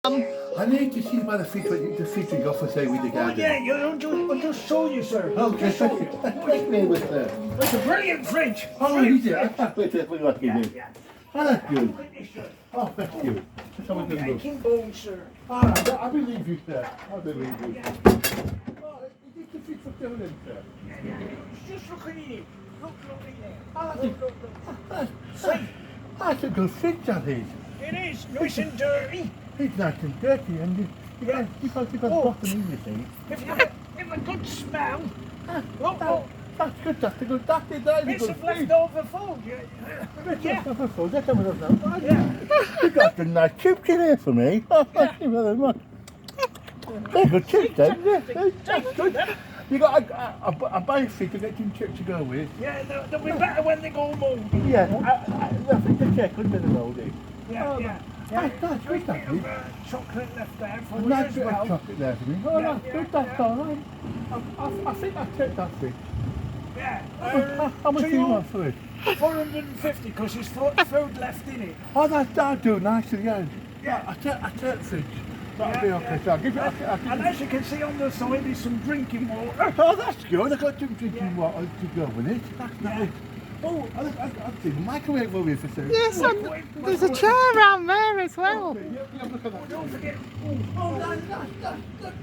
I need to see by the feet you go for say with the garden. Yeah, I'll just show you, sir. Okay, thank you. Take me with there. It's a brilliant fridge. Oh, is it? I can't wait to see what you do. Yeah. Oh, that's good. Finish, sir. Oh, thank you. Let's have a good look. Making bones, sir. Ah, I believe you, sir. I believe you. Oh, is it the feet for children, sir? Just look in here. Look in there. Ah, Look. that's a good fridge, that is. It is nice and dirty. It's nice and dirty, and you've got the bottom in the thing. If you get a good smell, look. That's good, that's a good, that's a good Bits of fridge. leftover food. Yeah. That's a Yeah. You got some nice chips in here for me. Oh, thank you very much. They're good chips then. Yeah, that's good. You got a basic to get some chips to go with. Yeah, they'll be better when they go mouldy. Yeah, nothing to check under the mouldy. Yeah. That's good, that is. Chocolate left there for A you nice as bit of well. chocolate there for me. Oh, that's good, that's all right. I think I'll take that thing. Yeah. How much do you want for it? 450 because there's food left in it. Oh, that'll do nicely, yeah. I take the fridge. That'll be okay. So I'll give it, And as you can see on the side, there's some drinking water. Oh, that's good. I've got some drinking water to go with it. That's nice. Oh, I've seen the microwave over here for some. Yes, and there's a chair around there as well. Okay, yeah, look at that. Don't forget, Oh, that's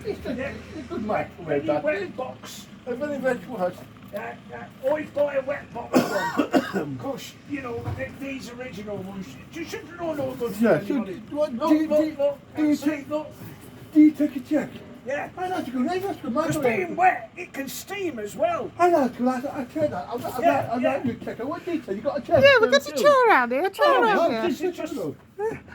a good microwave. any That wet is. box. A very wet was. Always buy a wet box one. Because, you know, these original ones, you shouldn't know no good for Yeah, anybody. Do you take a check? Yeah. I know it's good. That's good Because microwave. being wet, it can steam as well. I know it's good. I take that. I'm not your checker. What did you say? You got a check? Yeah, we've got a chair around here, This is just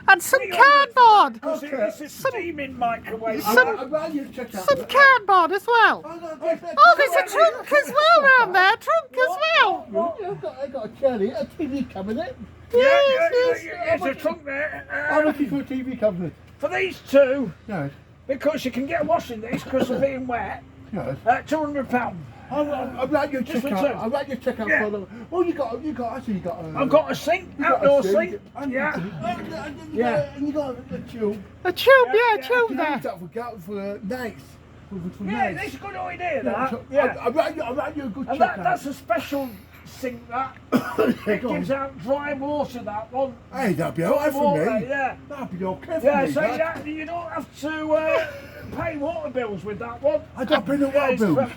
and some cardboard. because it's a steaming microwave. I'm glad you checked out. Some cardboard as well. Oh, there's a trunk as well round there. Trunk as well. I got a chair here, a TV cabinet. Yes. There's a trunk there. I'm looking for a TV cabinet. For these two, Yes, because you can get a washing these because of being wet, yes. £200. I'm glad you Just check for out. two. I'm glad you check out Yeah. for them. Oh, you got. I see you got. I've got a sink, you got a outdoor sink. and Yeah. And you got a tube. A tube, yeah, a Yeah, tube You use there. that for nights. For Yeah, nights. that's a good idea, Yeah, that. so Yeah. I'm glad you a good And check that's a special sink, that. It gives out dry water, that one. Hey, that'd be alright for Water, me. yeah. That'd be okay for Yeah, me. so that. you don't have to pay water bills with that one. I don't pay the Yeah, water it's bills.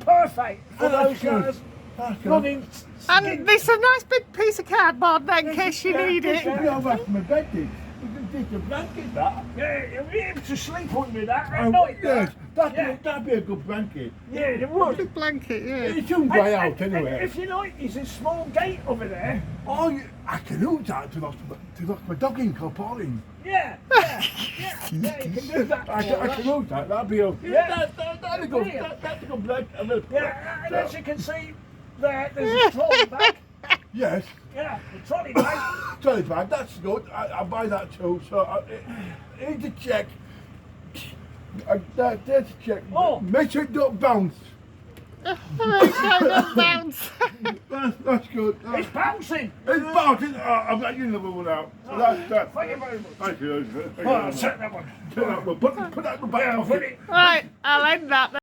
Perfect for Oh, that's those good. guys That's good. running. And there's a nice big piece of cardboard there in case you need It'd it. be alright for my bed, dude. You can take a blanket, that. Yeah, you'll be able to sleep under that at Oh, night. yes, Yeah. that'd be a good blanket. Yeah, it would. Big blanket, yeah. It shouldn't dry out And anyway. if you like, there's a small gate over there. Oh, I can use that to lock my dog in, called Pauline. Yeah, yeah, yeah, you can do that. I can use that, that'd be okay. Yeah. That's a good, that's a good blanket. Yeah, and as you can see there, there's a trolley bag. Yes, Yeah, the trolley bag. trolley bag, that's good. I buy that too, so here's the check. There's the check. Oh. Make sure it don't bounce. Bounce. That's good. It's bouncing. It's bouncing. I've got you another one out. That's Thank you very much. Thank you. Well, I'll set that one. Put that in the back. Yeah, of put it. it. Right, I'll end that then.